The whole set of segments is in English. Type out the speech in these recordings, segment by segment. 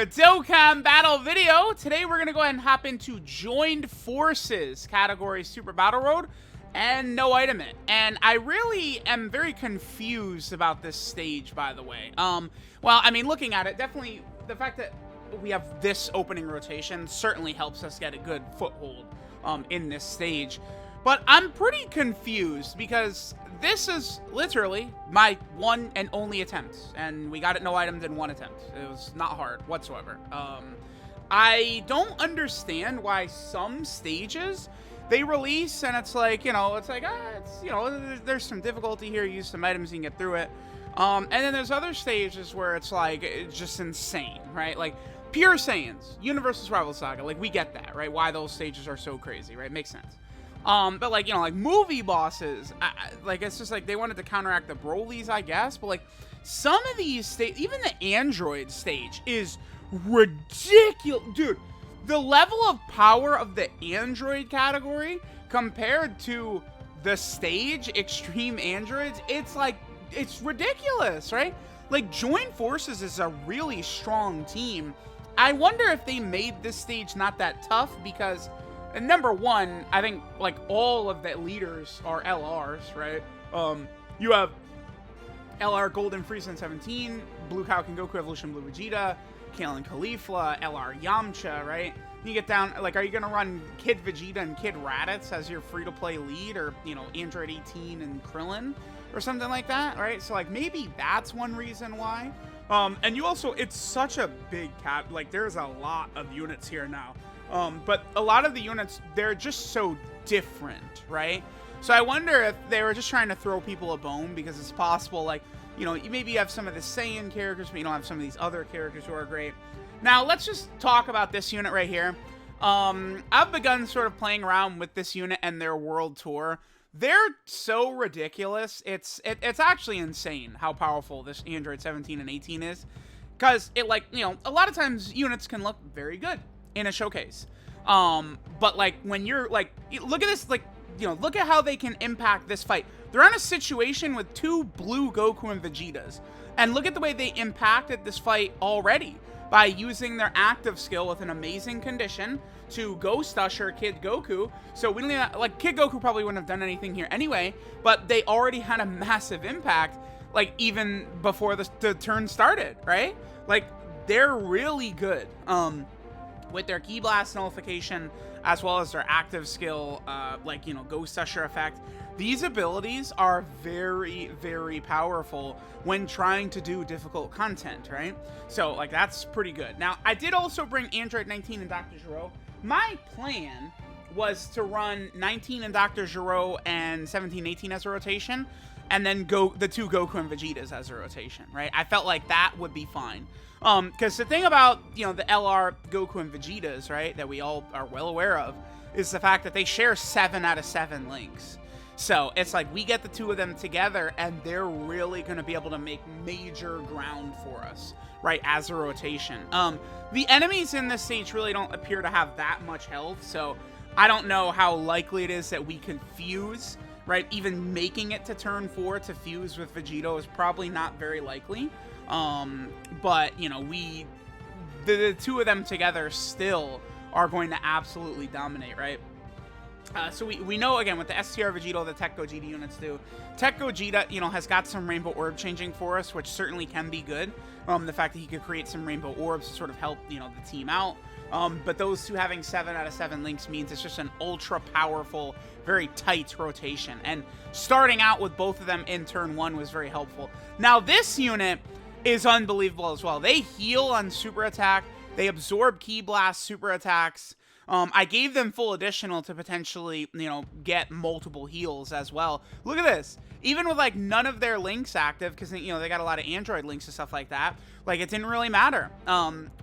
another Dokkan battle video. Today we're going to go ahead and hop into Joined Forces category Super Battle Road and no item it. And I really am very confused about this stage, by the way. Well, I mean, looking at it, definitely the fact that we have this opening rotation certainly helps us get a good foothold in this stage. But I'm pretty confused because this is literally my one and only attempt, and we got it no items in one attempt. It was not hard whatsoever. I don't understand why some stages they release and it's like, there's some difficulty here, use some items, you can get through it. And then there's other stages where it's like, it's just insane, right? Like, Pure Saiyans, Universal Survival Saga, like, we get that, right? Why those stages are so crazy, right? Makes sense. But like, like movie bosses, like, it's just like they wanted to counteract the Brolys, I guess. But like, some of these even the Android stage is ridiculous. Dude, the level of power of the Android category compared to the stage Extreme Androids, it's like, it's ridiculous, right? Like, Joined Forces is a really strong team. I wonder if they made this stage not that tough because, and number one, I think, like, all of the leaders are LRs, right? You have LR Golden Frieza and 17, Blue Cow King Goku Evolution Blue Vegeta, Kalen Caulifla, LR Yamcha, right? You get down, like, are you going to run Kid Vegeta and Kid Raditz as your free-to-play lead, or, Android 18 and Krillin, or something like that, right? So, like, maybe that's one reason why. And you also, it's such a big cap, like, there's a lot of units here now. But a lot of the units, they're just so different, right? So I wonder if they were just trying to throw people a bone, because it's possible, like, maybe you have some of the Saiyan characters, but you don't have some of these other characters who are great. Now, let's just talk about this unit right here. I've begun sort of playing around with this unit and their world tour. They're so ridiculous. It's actually insane how powerful this Android 17 and 18 is. Because it, like, a lot of times units can look very good in a showcase. But like, when you're like, look at this, like, look at how they can impact this fight. They're in a situation with two blue Goku and Vegetas. And look at the way they impacted this fight already by using their active skill with an amazing condition to Ghost Usher Kid Goku. So we don't even, like, Kid Goku probably wouldn't have done anything here anyway, but they already had a massive impact, like, even before the turn started, right? Like, they're really good. With their Ki Blast Nullification, as well as their active skill, Ghost Usher effect. These abilities are very, very powerful when trying to do difficult content, right? So, like, that's pretty good. Now, I did also bring Android 19 and Dr. Gero. My plan was to run 19 and Dr. Gero and 17 18 as a rotation, and then go the two Goku and Vegetas as a rotation, right? I felt like that would be fine. Because the thing about, the LR Goku and Vegetas, right, that we all are well aware of, is the fact that they share 7 out of 7 links. So it's like we get the two of them together, and they're really going to be able to make major ground for us, right, as a rotation. The enemies in this stage really don't appear to have that much health, so I don't know how likely it is that we can fuse, right? Even making it to turn 4 to fuse with Vegito is probably not very likely. But, the two of them together still are going to absolutely dominate, right? So we know, again, with the STR Vegito, the Tech Gogeta units do. Tech Gogeta, has got some Rainbow Orb changing for us, which certainly can be good. The fact that he could create some Rainbow Orbs to sort of help, the team out. But those two having 7 out of 7 links means it's just an ultra powerful, very tight rotation. And starting out with both of them in turn 1 was very helpful. Now, this unit is unbelievable as well. They heal on super attack. They absorb Ki Blast super attacks. I gave them full additional to potentially, get multiple heals as well. Look at this. Even with, like, none of their links active, because, they got a lot of Android links and stuff like that, like, it didn't really matter.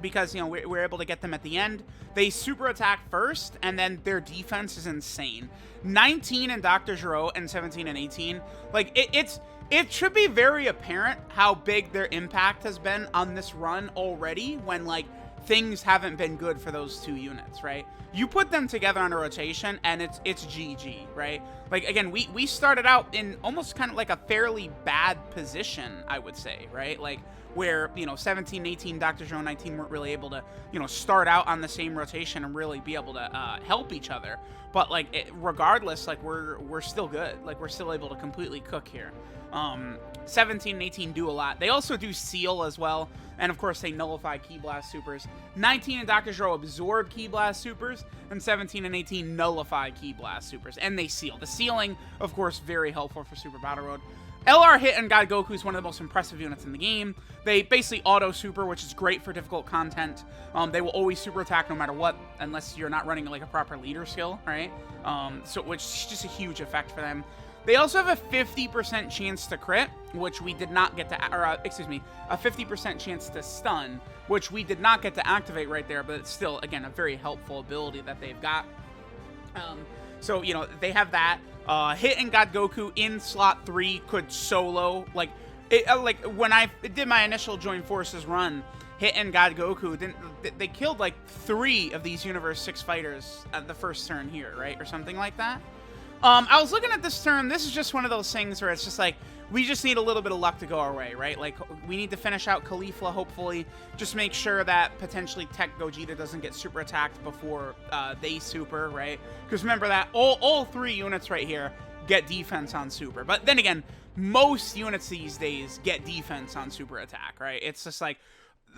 Because, we're able to get them at the end. They super attack first, and then their defense is insane. 19 and Dr. Gero and 17 and 18, like, it should be very apparent how big their impact has been on this run already when, like, things haven't been good for those two units, right? You put them together on a rotation, and it's GG, right? Like, again, we started out in almost kind of like a fairly bad position, I would say, right? Like, where, you know, 17, 18, Dr. Zero, 19 weren't really able to, you know, start out on the same rotation and really be able to help each other. But, like, regardless, like, we're still good. Like, we're still able to completely cook here. 17 and 18 do a lot. They also do seal as well. And, of course, they nullify Ki Blast supers. 19 and Dr. Zero absorb Ki Blast supers. And 17 and 18 nullify Ki Blast supers. And they seal. The sealing, of course, very helpful for Super Battle Road. LR Hit and God Goku is one of the most impressive units in the game. They basically auto-super, which is great for difficult content. They will always super attack no matter what, unless you're not running like a proper leader skill, right? Which is just a huge effect for them. They also have a 50% chance to crit, which we did not get to, or excuse me, a 50% chance to stun, which we did not get to activate right there, but it's still, again, a very helpful ability that they've got. So, you know, they have that. Hit and God Goku in slot 3 could solo, like when I did my initial Join Forces run, Hit and God Goku they killed like 3 of these Universe 6 fighters at the first turn here, right, or something like that. I was looking at this turn. This is just one of those things where it's just like, we just need a little bit of luck to go our way, right? Like, we need to finish out Caulifla, hopefully. Just make sure that potentially Tech Gogeta doesn't get super attacked before they super, right? Because remember that all 3 units right here get defense on super. But then again, most units these days get defense on super attack, right? It's just like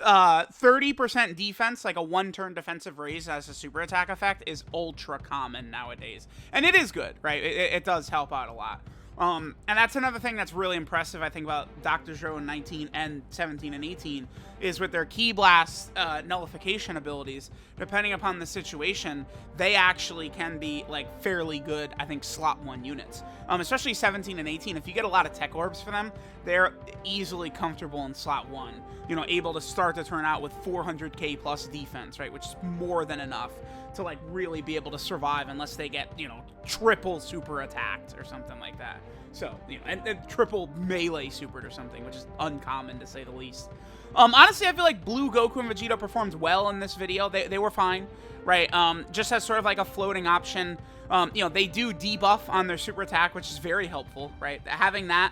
30% defense, like a 1-turn defensive raise as a super attack effect, is ultra common nowadays. And it is good, right? It does help out a lot. And that's another thing that's really impressive, I think, about Dr. Zero 19 and 17 and 18, is with their Ki Blast nullification abilities, depending upon the situation, they actually can be, like, fairly good, I think, slot 1 units. Especially 17 and 18, if you get a lot of tech orbs for them, they're easily comfortable in slot 1. You know, able to start the turn out with 400k plus defense, right, which is more than enough to, like, really be able to survive unless they get, you know, triple super attacked or something like that. So, you know, and triple melee supered or something, which is uncommon to say the least. Honestly, I feel like Blue Goku and Vegeta performed well in this video. They were fine, right? Just as sort of like a floating option. You know, they do debuff on their super attack, which is very helpful, right? Having that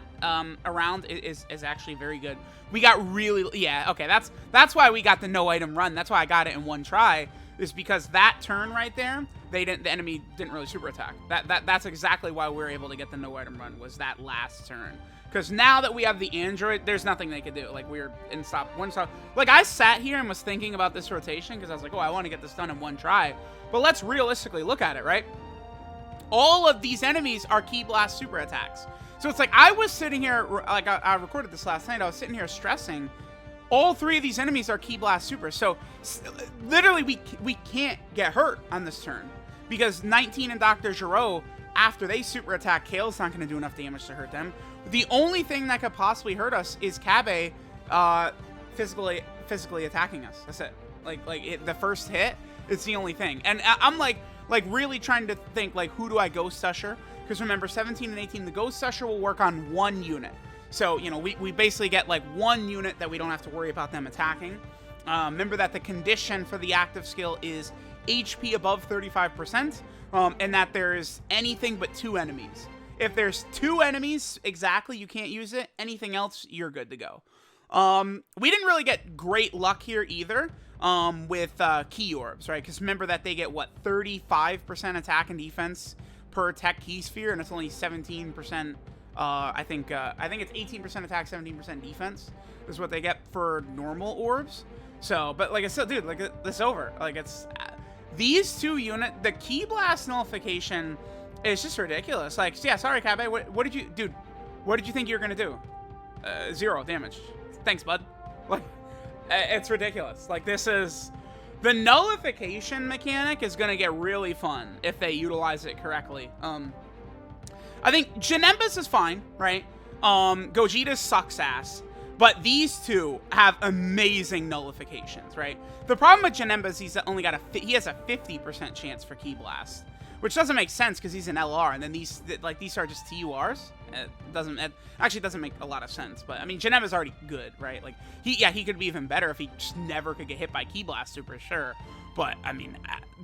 around is actually very good. We got really, yeah, okay, that's why we got the no item run. That's why I got it in 1 try, is because that turn right there, the enemy didn't really super attack. That's exactly why we were able to get the no item run, was that last turn. Because now that we have the android, there's nothing they could do. Like, we were in one stop. Like, I sat here and was thinking about this rotation because I was like, oh, I want to get this done in 1 try. But let's realistically look at it, right? All of these enemies are Ki Blast super attacks. So it's like, I was sitting here, like, I recorded this last night, I was sitting here stressing, all 3 of these enemies are Ki Blast super. So, literally, we can't get hurt on this turn. Because 19 and Dr. Zero, after they super attack, Kale's not going to do enough damage to hurt them. The only thing that could possibly hurt us is Kabe physically attacking us. That's it. The first hit, it's the only thing. And I'm like really trying to think, like, who do I Ghost Usher? Because remember, 17 and 18, the Ghost Usher will work on 1 unit. So, you know, we basically get, like, 1 unit that we don't have to worry about them attacking. Remember that the condition for the active skill is HP above 35%, and that there's anything but 2 enemies. If there's 2 enemies, exactly, you can't use it. Anything else, you're good to go. We didn't really get great luck here either with Ki Orbs, right? Because remember that they get, what, 35% attack and defense per Tech Ki Sphere, and it's only 17%, I think it's 18% attack, 17% defense is what they get for normal orbs. So, but like I said, dude, like, it's over. Like, it's... These 2 units, the Ki Blast nullification is just ridiculous. Like, yeah, sorry, Kabe, what did you... Dude, what did you think you were going to do? 0 damage. Thanks, bud. Like, it's ridiculous. Like, this is... The nullification mechanic is going to get really fun if they utilize it correctly. I think Janemba's is fine, right? Gogeta sucks ass. But these 2 have amazing nullifications, right? The problem with Janemba is he has a 50% chance for Ki Blast, which doesn't make sense because he's an LR, and then these are just TURs. It actually doesn't make a lot of sense. But I mean, Janemba's already good, right? Like, he could be even better if he just never could get hit by Ki Blast, super sure. But I mean,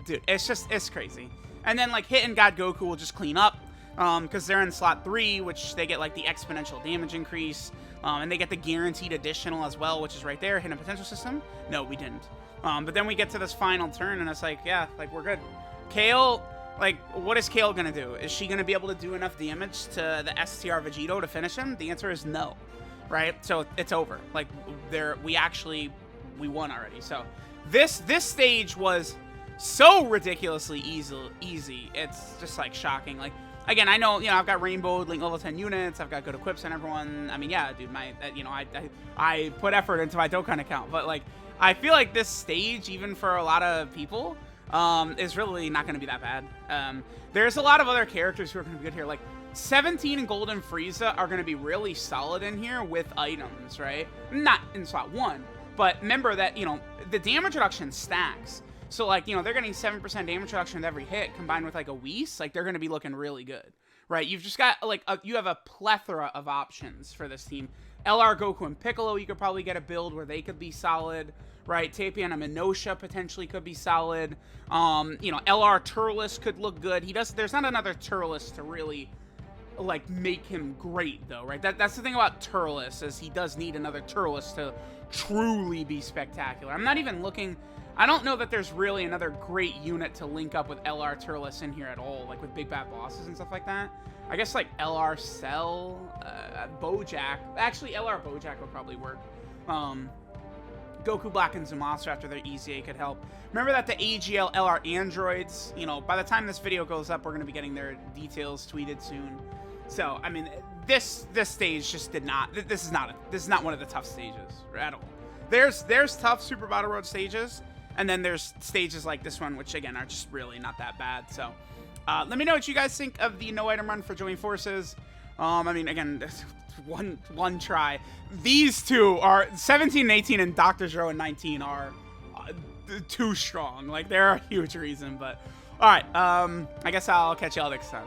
dude, it's crazy. And then, like, Hit and God Goku will just clean up. because they're in slot 3, which they get like the exponential damage increase, and they get the guaranteed additional as well, which is right there. Hidden potential system. No, we didn't. But then we get to this final turn, and it's like, yeah, like we're good. Kale, like, what is Kale gonna do? Is she gonna be able to do enough damage to the STR Vegito to finish him? The answer is no, right? So it's over. Like, we won already. So this stage was so ridiculously easy. It's just like shocking. Like, again, I know, you know, I've got rainbowed Link level 10 units. I've got good equips on everyone. I mean, yeah, dude, I put effort into my Dokkan account, but like, I feel like this stage, even for a lot of people, is really not going to be that bad. There's a lot of other characters who are going to be good here. Like 17 and Golden Frieza are going to be really solid in here with items, right? Not in slot 1, but remember that, you know, the damage reduction stacks. So like, you know, they're getting 7% damage reduction with every hit combined with like a Whis. Like, they're going to be looking really good, right? You've just got like, you have a plethora of options for this team. LR Goku and Piccolo, you could probably get a build where they could be solid, right? Tapion and Minosha potentially could be solid. You know, LR Turles could look good. There's not another Turles to really like make him great though, right? That's the thing about Turles, is he does need another Turles to truly be spectacular. I'm not even looking, I don't know that there's really another great unit to link up with LR Turles in here at all, like with big bad bosses and stuff like that. I guess like LR Cell, Bojack. Actually, LR Bojack would probably work. Goku Black and Zamasu after their EZA could help. Remember that the AGL LR androids, you know, by the time this video goes up, we're going to be getting their details tweeted soon. So, I mean, this stage just did not, this is not one of the tough stages at all. There's tough Super Battle Road stages, and then there's stages like this one, which again are just really not that bad. So, let me know what you guys think of the no item run for Join Forces. I mean, again, one try. These two are 17 and 18, and Dr. Zero and 19 are too strong. Like, they're a huge reason. But all right, I guess I'll catch y'all next time.